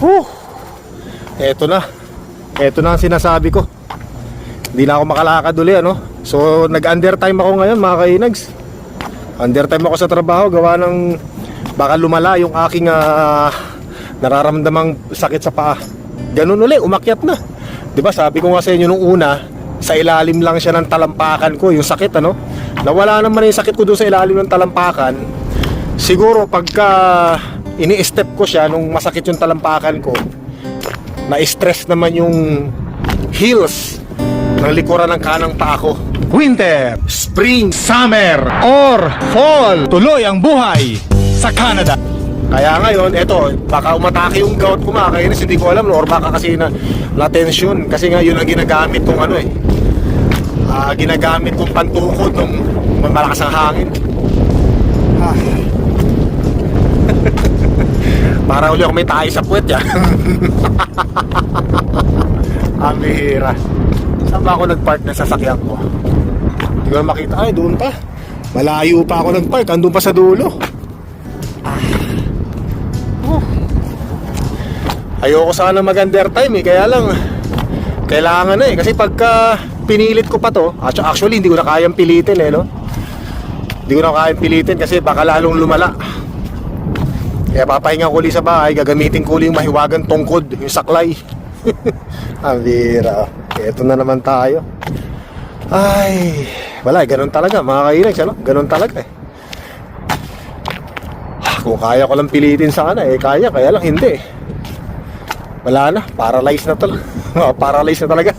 Whew. Eto na. Eto na ang sinasabi ko. Hindi na ako makalakad uli, ano? So, nag-undertime ako ngayon, mga kainags. Undertime ako sa trabaho, gawa ng baka lumala yung aking nararamdamang sakit sa paa. Ganun uli, umakyat na. Diba, sabi ko nga sa inyo nung una, sa ilalim lang siya ng talampakan ko, yung sakit, ano? Nawala naman yung sakit ko doon sa ilalim ng talampakan. Siguro, pagka ini-step ko siya, nung masakit yung talampakan ko, na-stress naman yung heels ng likuran ng kanang paa ko. Winter, spring, summer, or fall, tuloy ang buhay sa Canada. Kaya ngayon, eto, baka umatake yung gout ko, mga kainis, hindi ko alam, no? Or baka kasi na tension, kasi nga yun ang ginagamit kong ano eh, ginagamit kong pantukod nung malakas ang hangin. Para uli ako may tayo sa puwet yan. Amira. Saan ba ako nagpark na sasakyan ko? Hindi ko na makita. Ay, doon pa. Malayo pa ako nagpark. Andun pa sa dulo. Ayoko sana mag-undertime eh. Kaya lang, kailangan na eh. Kasi pagka pinilit ko pa to, actually hindi ko na kayang pilitin eh, no? Hindi ko na kayang pilitin kasi baka lalong lumala. Kaya papahinga ko ulit sa bahay. Gagamitin ko ulit yung mahiwagang tungkod, yung saklay. Amira. Eto na naman tayo. Ay, wala, ganun talaga mga kainags, ano? Ganun talaga eh. Kung kaya ko lang pilitin sana eh, kaya lang hindi eh. Wala na, paralyzed na talaga. Paralyzed na talaga.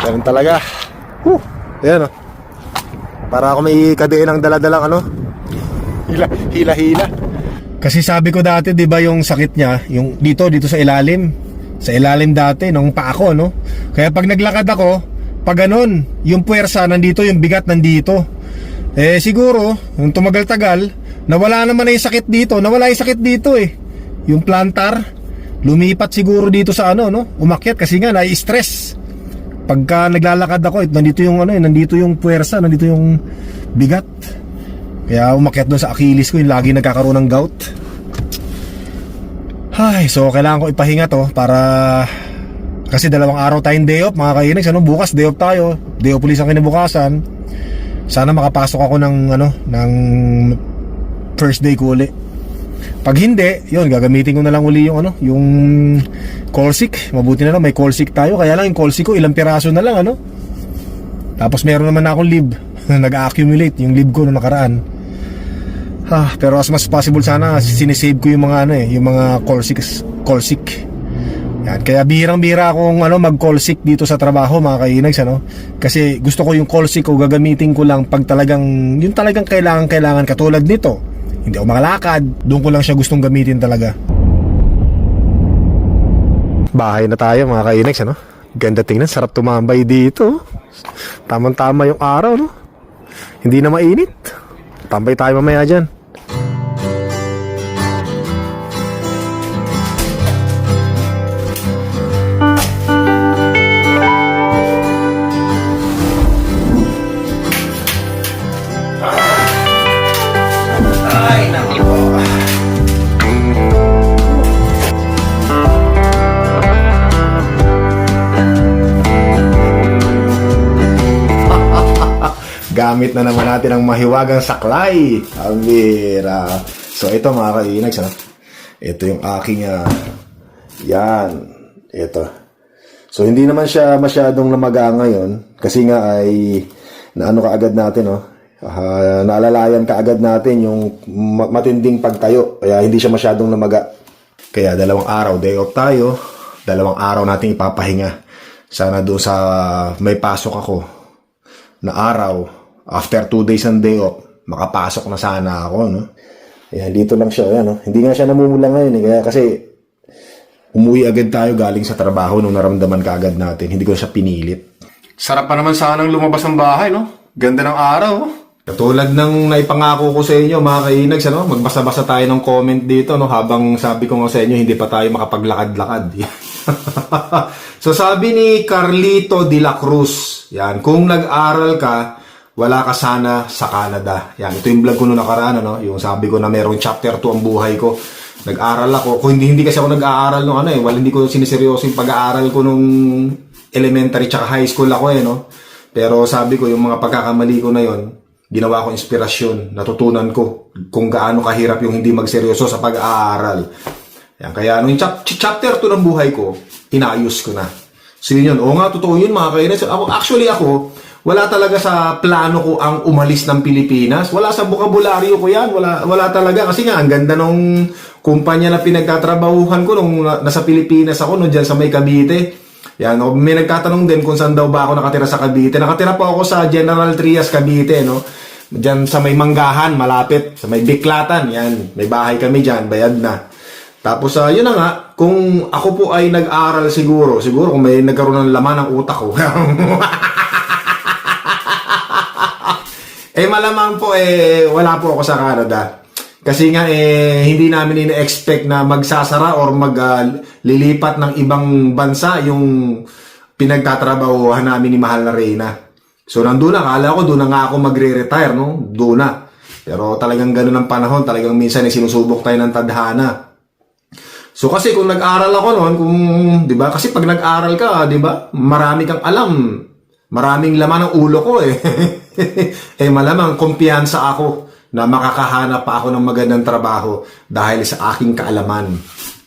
Ganun talaga. Ayan o. Para ako may kadein ng daladalang ano, hila-hila. Kasi sabi ko dati, 'di ba, yung sakit niya, yung dito sa ilalim. Sa ilalim dati nung paa ko, no? Kaya pag naglakad ako, pag ganun, yung puwersa nandito, yung bigat nandito. Eh siguro, yung tumagal-tagal, nawala naman na yung sakit dito. Nawala yung sakit dito eh. Yung plantar, lumipat siguro dito sa ano, no? Umakyat kasi nga nai-stress. Pagka naglalakad ako, nandito yung ano, nandito yung puwersa, nandito yung bigat. Kaya umakyat doon sa Achilles ko, yung lagi nagkakaroon ng gout. Ay, so kailangan ko ipahinga to para kasi 2 araw tayong day off, mga kainags, ano? Bukas day off tayo. Day off ulit ang kinabukasan. Sana makapasok ako ng ano, ng first day ko ulit. Pag hindi, yun, gagamitin ko na lang uli yung ano, yung call sick. Mabuti na lang may call sick tayo. Kaya lang yung call sick ko, ilang piraso na lang, ano. Tapos meron naman akong leave. Nag-accumulate yung leave ko noong nakaraan. Pero as much as possible sana sinisave ko yung mga ano eh, yung mga call sick. Yan, kaya bihirang-bihira akong ano, mag-call sick dito sa trabaho, mga kainags, ano. Kasi gusto ko yung call sick ko gagamitin ko lang pag talagang yung talagang kailangan katulad nito. Hindi ako makalakad, doon ko lang siya gustong gamitin talaga. Bahay na tayo, mga kainags, ano. Ganda tingnan, sarap tumambay dito. Tamang-tama yung araw, no. Hindi na mainit. Tambay tayo mamaya dyan. Ay, naku po. Gamit na naman natin ang mahiwagang saklay. Amira. So ito, mga kainags, ano? Ito yung aking yan. Ito. So hindi naman siya masyadong namaga ngayon kasi nga ay naano kaagad natin, no? Naalalayan kaagad natin yung matinding pagtayo. Kaya hindi siya masyadong namaga. Kaya 2 araw day off tayo. 2 araw natin ipapahinga. Sana doon sa may pasok ako na araw. After 2 days ng day off, makapasok na sana ako, no? Ayan, dito lang siya, ayan, no? Hindi nga siya namumula ngayon, eh. Kaya kasi umuwi agad tayo galing sa trabaho nung naramdaman kaagad natin. Hindi ko siya pinilit. Sarap pa naman sanang lumabas ng bahay, no? Ganda ng araw, oh. Katulad ng naipangako ko sa inyo, mga kainags, ano? Magbasa-basa tayo ng comment dito, no? Habang sabi ko nga sa inyo, hindi pa tayo makapaglakad-lakad. So sabi ni Carlito de la Cruz, yan, kung nag-aral ka, wala ka sana sa Canada. Yan, ito yung vlog ko noong nakaraan, ano? Yung sabi ko na merong chapter 2 ang buhay ko. Nag-aral ako. Kung hindi kasi ako nag-aaral nung ano eh. Hindi ko siniseryoso yung pag-aaral ko nung elementary tsaka high school ako eh, no? Pero sabi ko, yung mga pagkakamali ko na yon, ginawa ko inspirasyon. Natutunan ko kung gaano kahirap yung hindi magseryoso sa pag-aaral. Yan, kaya nung chapter 2 ng buhay ko, inayos ko na. So yun. Oo nga, totoo yun mga kainis. Ako, wala talaga sa plano ko ang umalis ng Pilipinas. Wala sa bokabularyo ko yan. Wala talaga. Kasi nga, ang ganda nung kumpanya na pinagtatrabahuhan ko nung nasa Pilipinas ako, nung dyan sa may Cavite. Yan, may nagtatanong din kung saan daw ba ako nakatira sa Cavite. Nakatira po ako sa General Trias, Cavite, no? Diyan sa may Manggahan, malapit. Sa may Biklatan, yan. May bahay kami dyan, bayad na. Tapos, yun na nga, kung ako po ay nag-aral siguro kung may nagkaroon ng laman ng utak ko. Malamang po, wala po ako sa Canada. Kasi nga, hindi namin ina-expect na magsasara or maglilipat ng ibang bansa yung pinagtatrabahuhan namin ni Mahal na Reyna. So, nandun na. Akala ko, doon na nga ako magre-retire, no? Doon na. Pero talagang ganun ang panahon. Talagang minsan sinusubok tayo ng tadhana. So, kasi kung nag-aral ako noon, di ba? Kasi pag nag-aral ka, di ba? Marami kang alam. Maraming laman ng ulo ko, malamang kumpiyansa ako na makakahanap pa ako ng magandang trabaho dahil sa aking kaalaman.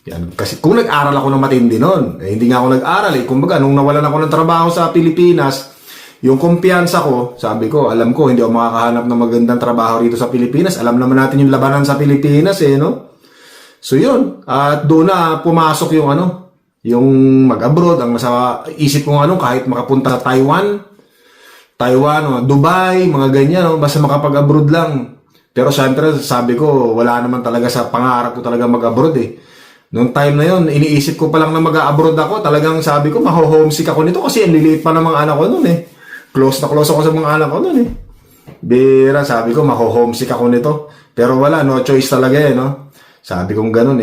Yan. Kasi kung nag-aral ako ng matindi noon, hindi nga ako nag-aral Kumbaga, nung nawalan ako ng trabaho sa Pilipinas, yung kumpiyansa ko, sabi ko, alam ko, hindi ako makakahanap ng magandang trabaho rito sa Pilipinas. Alam naman natin yung labanan sa Pilipinas, no? So, yun. At doon na pumasok yung yung mag-abroad. Ang nasa isip ko kahit makapunta sa Taiwan, Dubai, mga ganyan, basta makapag-abroad lang. Pero syempre, sabi ko, wala naman talaga sa pangarap ko talaga mag-abroad Noong time na yon, iniisip ko pa lang na mag-abroad ako. Talagang sabi ko, maho-homesick ako nito kasi ang liliit pa ng mga anak ko noon Close na close ako sa mga anak ko noon Bira, sabi ko, maho-homesick ako nito. Pero wala, no choice talaga no? Sabi kong ganun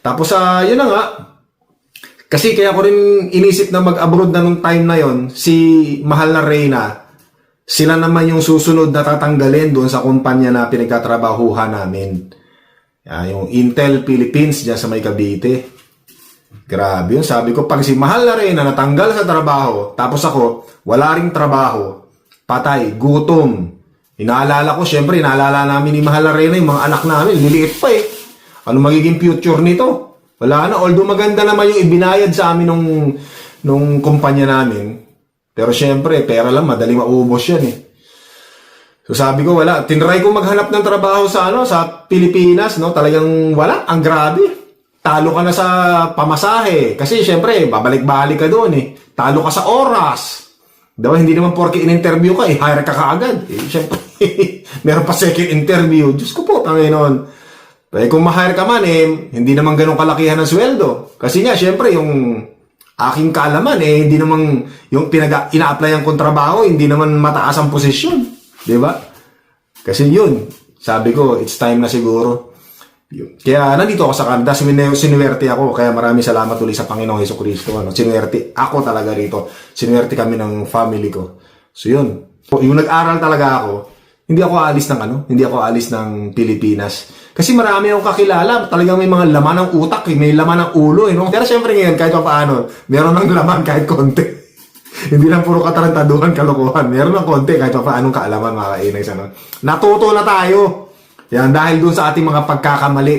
Tapos, yun na nga. Kasi kaya ko rin inisip na mag-abroad na nung time na yon, si Mahal na Reyna, sila naman yung susunod na tatanggalin doon sa kumpanya na pinagtatrabahuhan namin. Yung Intel Philippines dyan sa may Cavite. Grabe yun. Sabi ko, pag si Mahal na Reyna natanggal sa trabaho, tapos ako, wala ring trabaho, patay, gutom. Inaalala ko, syempre, inaalala namin ni Mahal na Reyna yung mga anak namin. Liliit pa Ano magiging future nito? Wala na. Although maganda naman yung ibinayad sa amin nung kumpanya namin. Pero syempre, pera lang, madali maubos yan So sabi ko, wala. Tinry ko maghanap ng trabaho sa Pilipinas, no? Talagang wala. Ang grabe. Talo ka na sa pamasahe. Kasi syempre, babalik-balik ka doon Talo ka sa oras. Diba? Hindi naman porke in-interview ka, hire ka kaagad. Syempre, meron pa second interview. Diyos ko po, Panginoon. Kung ma-hire ka man, hindi naman ganun kalakihan ng sweldo. Kasi nga, syempre, yung aking kaalaman, hindi naman yung ina-applyan kong trabaho, hindi naman mataas ang posisyon. Diba? Kasi yun, sabi ko, it's time na siguro. Kaya nandito ako sa Canada, sinuwerte ako, kaya maraming salamat ulit sa Panginoong Jesucristo. Sinuwerte ako talaga rito. Sinuwerte kami ng family ko. So yun, yung nag-aral talaga ako, hindi ako alis ng Pilipinas. Kasi marami akong kakilala, talagang may mga laman ng utak, may laman ng ulo. Pero syempre ngayon, kahit pa paano, meron ng laman kahit konti. Hindi lang puro katarantaduhan, kalokohan. Meron ng konti kahit pa paanong kaalaman, mga kainay. Natuto na tayo. Yan, dahil dun sa ating mga pagkakamali,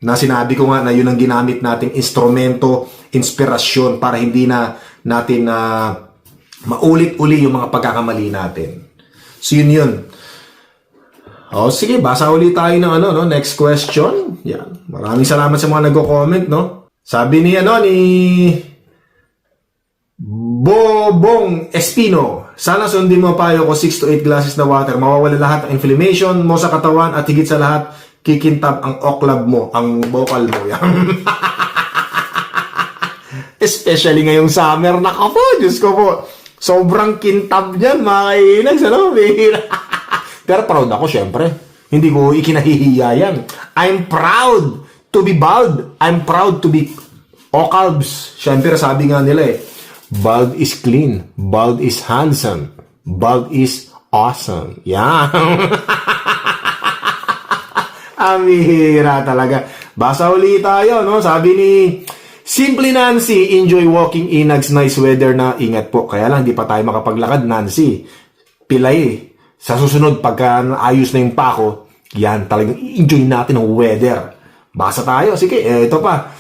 na sinabi ko nga na yun ang ginamit nating instrumento, inspirasyon, para hindi na natin maulit-uli yung mga pagkakamali natin. So yun. Sige, basa ulit tayo ng next question. Yan. Maraming salamat sa mga nagko-comment, no? Sabi ni Bobong Espino, sana sundin mo payo ko 6 to 8 glasses na water. Mawawala lahat ng inflammation mo sa katawan at higit sa lahat, kikintab ang oklab mo, ang vocal mo. Yan. Especially ngayong summer. Naka po, Diyos ko po. Sobrang kintab niyan, mga kainags. Pero proud ako, syempre. Hindi ko ikinahihiya yan. I'm proud to be bald. I'm proud to be ocalbs. Syempre, sabi nga nila bald is clean. Bald is handsome. Bald is awesome. Yan. Amira talaga. Basa uli tayo, no? Sabi ni Simply Nancy, enjoy walking Inags, nice weather na. Ingat po. Kaya lang, di pa tayo makapaglakad, Nancy. Pilay. Sa susunod, pagka ayos na yung pako, yan, talagang enjoy natin ang weather. Basa tayo. Sige, ito pa.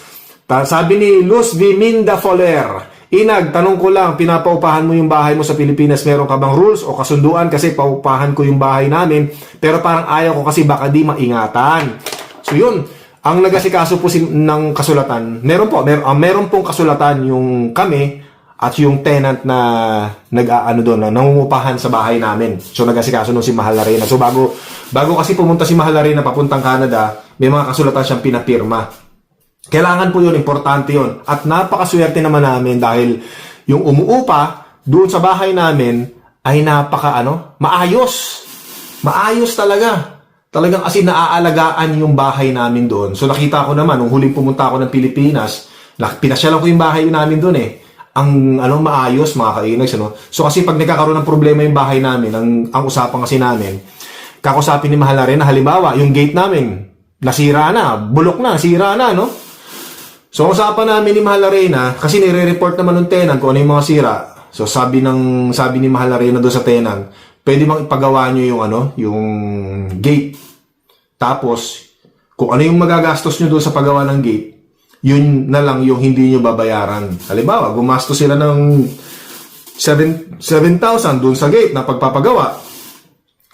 Sabi ni Luz Viminda Foler, Inag, tanong ko lang, pinapaupahan mo yung bahay mo sa Pilipinas, meron ka bang rules o kasunduan? Kasi paupahan ko yung bahay namin, pero parang ayaw ko kasi baka di maingatan. So yun, ang nagasikaso po ng kasulatan, meron pong kasulatan yung kami at yung tenant na doon, na nangungupahan sa bahay namin. So nagasikaso nung si Mahal Arena. So bago kasi pumunta si Mahal Arena papuntang Canada, may mga kasulatan siyang pinapirma. Kailangan po yun, importante yun. At napakaswerte naman namin dahil yung umuupa doon sa bahay namin ay maayos. Maayos talaga. Talagang as in naaalagaan yung bahay namin doon. So nakita ko naman, nung huling pumunta ako ng Pilipinas, pinasyalan ko yung bahay namin doon eh. Ang maayos, mga kainags. So kasi pag nagkakaroon ng problema yung bahay namin, ang usapan kasi namin, kakusapin ni Mahal Arena, halimbawa, yung gate namin, nasira na, bulok na, sira na, no? So, usapan namin ni Mahal Arena, kasi nire-report naman ng tenant kung ano yung mga sira. So, sabi ni Mahal Arena doon sa tenant, pwede bang ipagawa nyo yung gate. Tapos, kung ano yung magagastos nyo doon sa paggawa ng gate, yun na lang yung hindi nyo babayaran. Halimbawa, gumastos sila ng 7,000 doon sa gate na pagpapagawa.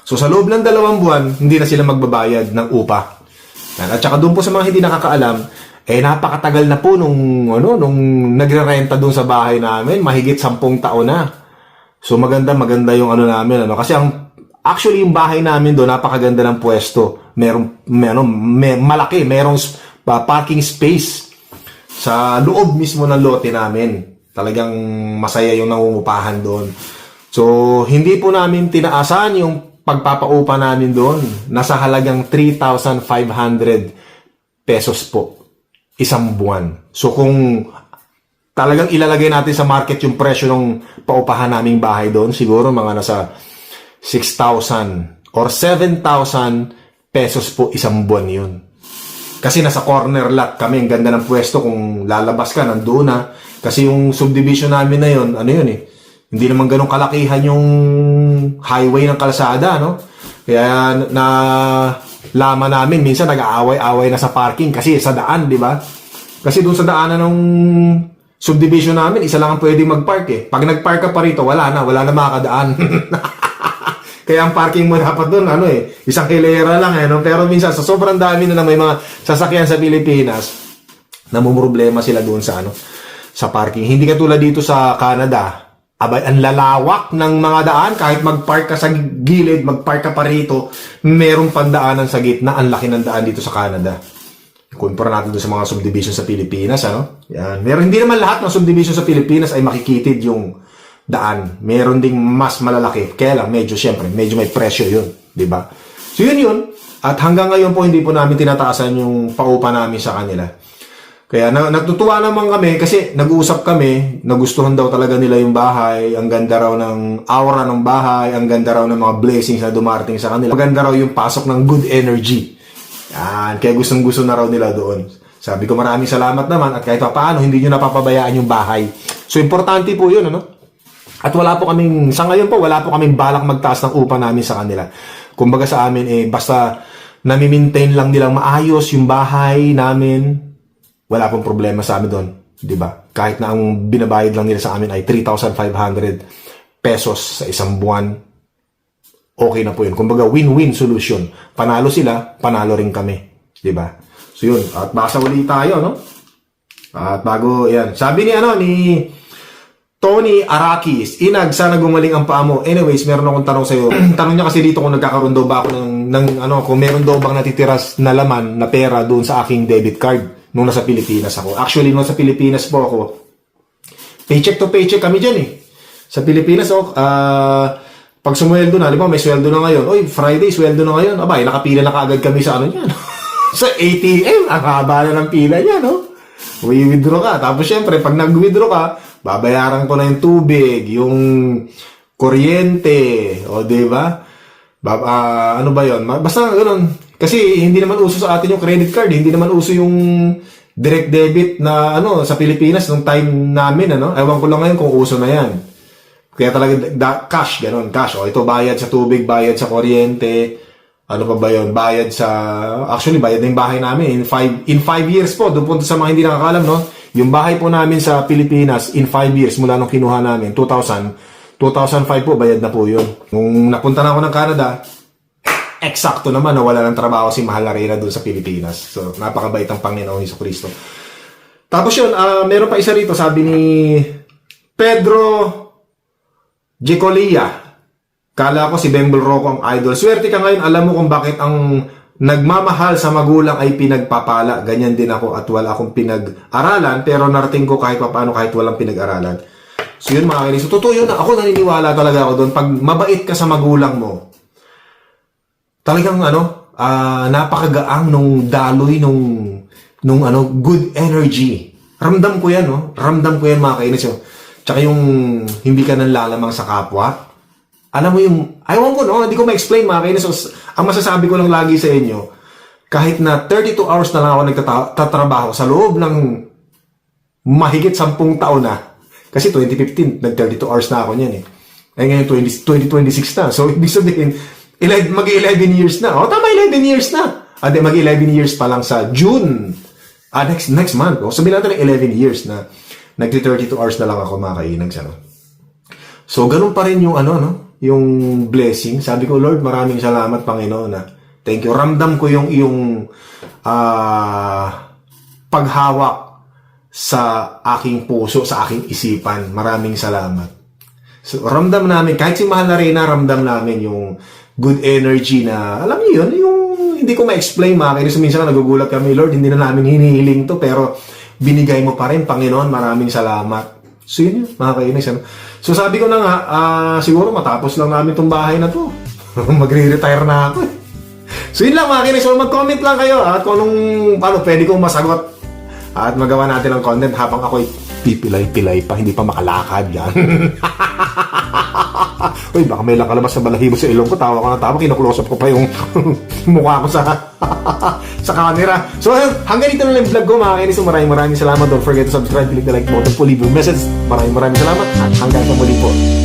So, sa loob ng 2 buwan, hindi na sila magbabayad ng upa. At saka doon po sa mga hindi nakakaalam, napakatagal na po nung nagre-renta doon sa bahay namin, mahigit 10 taon na. So maganda yung namin, kasi actually yung bahay namin doon napakaganda ng pwesto. Malaki, merong parking space sa loob mismo ng lote namin. Talagang masaya yung nangungupahan doon. So hindi po namin tinaasan yung pagpapaupa namin doon. Nasa halagang 3,500 pesos po. Isang buwan. So kung talagang ilalagay natin sa market yung presyo ng paupahan naming bahay doon, siguro mga nasa 6,000 or 7,000 pesos po isang buwan yun. Kasi nasa corner lot kami, ang ganda ng pwesto, kung lalabas ka, nandoon na. Kasi yung subdivision namin na yun, hindi naman ganun kalakihan yung highway ng kalsada, no? Kaya laman namin, minsan nag-aaway-aaway na sa parking kasi sa daan, di ba? Kasi doon sa daanan ng subdivision namin, isa lang ang pwedeng mag-park eh. Pag nag-park ka pa rito, wala na makakadaan. Kaya ang parking mo dapat doon, isang kilera lang no? Pero minsan, sa sobrang dami na may mga sasakyan sa Pilipinas, namumroblema sila doon sa parking. Hindi katulad dito sa Canada. Abay, ang lalawak ng mga daan, kahit mag-park ka sa gilid, mag-park ka pa rito, merong pandaanan sa gitna, ang laki ng daan dito sa Canada. Kumpara natin doon sa mga subdivision sa Pilipinas, Yan. Hindi naman lahat ng subdivision sa Pilipinas ay makikitid yung daan. Meron ding mas malalaki. Kaya lang, medyo may presyo yun. Diba? So yun. At hanggang ngayon po, hindi po namin tinataasan yung paupa namin sa kanila. Kaya natutuwa naman kami kasi nag-uusap kami, nagustuhan daw talaga nila yung bahay, ang ganda raw ng aura ng bahay, ang ganda raw ng mga blessings na dumarating sa kanila. Maganda raw yung pasok ng good energy. Yan, kaya gustong-gusto na raw nila doon. Sabi ko maraming salamat naman at kahit paano hindi nyo napapabayaan yung bahay. So importante po yun, At sa ngayon po, wala po kaming balak magtaas ng upa namin sa kanila. Kumbaga sa amin, basta nami-maintain lang nilang maayos yung bahay namin, wala pong problema sa amin doon, di ba? Kahit na ang binabayad lang nila sa amin ay 3,500 pesos sa isang buwan, okay na po yun. Kumbaga, win-win solution. Panalo sila, panalo rin kami, di ba? So yun, at basa ulit tayo, At bago, yan. Sabi ni Tony Arakis, Inag, sana gumaling ang paa mo. Anyways, meron akong tanong sa'yo. Tanong niya kasi dito kung nagkakaroon daw ba ako kung meron daw bang natitiras na laman na pera doon sa aking debit card nung nasa Pilipinas ako. Actually, nung nasa Pilipinas po ako, paycheck to paycheck kami dyan Sa Pilipinas, pag sumweldo na, may sweldo na ngayon. Friday, sweldo na ngayon. Abay, nakapila na kaagad kami sa sa ATM. Ang haba na ng pila niya, Withdraw ka. Tapos syempre, pag nag-withdraw ka, babayaran ko na yung tubig, yung kuryente, o di ba? Ano ba yon? Basta ganun. Kasi hindi naman uso sa atin yung credit card, hindi naman uso yung direct debit na sa Pilipinas nung time namin, Ewan ko lang ngayon kung uso na yan. Kaya talaga cash, ganun, cash. O ito, bayad sa tubig, bayad sa kuryente, ano pa ba yun? Bayad sa, actually, bayad na yung bahay namin. In 5 years po, doon po sa mga hindi nakakalam, yung bahay po namin sa Pilipinas, in 5 years, mula nung kinuha namin, 2005 po, bayad na po yun. Nung napunta na ako ng Canada, eksakto naman na wala ng trabaho si Mahal na Reyna doon sa Pilipinas. So, napakabait ang Panginoong Jesucristo. Tapos yun, meron pa isa rito, sabi ni Pedro Gicolia. Kala ko si Bembol Rocco ang idol. Swerte ka ngayon, alam mo kung bakit ang nagmamahal sa magulang ay pinagpapala. Ganyan din ako at wala akong pinag-aralan, pero narating ko kahit paano kahit walang pinag-aralan. So yun mga kainis. So, totoo yun, ako naniniwala talaga ako doon. Pag mabait ka sa magulang mo, talagang napakagaang nung daloy nung good energy. Ramdam ko yan, Ramdam ko yan mga kainis. Tsaka yung hindi ka nanlalamang sa kapwa. Alam mo yung, ayaw ko hindi ko ma-explain mga kainis. So, ang masasabi ko lang lagi sa inyo, kahit na 32 hours na lang ako nagtatrabaho sa loob ng mahigit 10 taon na. Kasi 2015, nag-32 hours na ako niyan eh. Ngayon 2026 na. So, ibig sabihin, mag-11 years na. Tama, 11 years na. Mag-11 years pa lang sa June. Next month. Sabihin natin ng 11 years na nag-32 hours na lang ako mga kainags. So, ganun pa rin yung yung blessing. Sabi ko, Lord, maraming salamat, Panginoon. Thank you. Ramdam ko yung iyong paghawak sa aking puso, sa aking isipan. Maraming salamat. So, ramdam namin, kahit si Mahal na Reyna, ramdam namin yung good energy na, alam niyo yun, yung hindi ko ma-explain mga kainis. Minsan nagugulat kami, Lord, hindi na namin hinihiling to, pero binigay mo pa rin, Panginoon, maraming salamat. So yun mga kainis. So sabi ko na nga, siguro matapos lang namin tong bahay na to. Magre-retire na ako. So yun lang mga kainis. So mag-comment lang kayo at kung anong pwede kong masagot at magawa natin ang content habang ako'y pipilay-pilay pa, hindi pa makalakad yan. Uy, baka may nakalabas sa balahibo sa ilong ko. Tawa ko na tawa, kinuklose up ko pa yung mukha ko sa camera. So, hanggang dito na lang yung vlog ko, mga kainis. So, maraming salamat. Don't forget to subscribe, click the like button po, leave your message. Maraming salamat at hanggang sa muli po.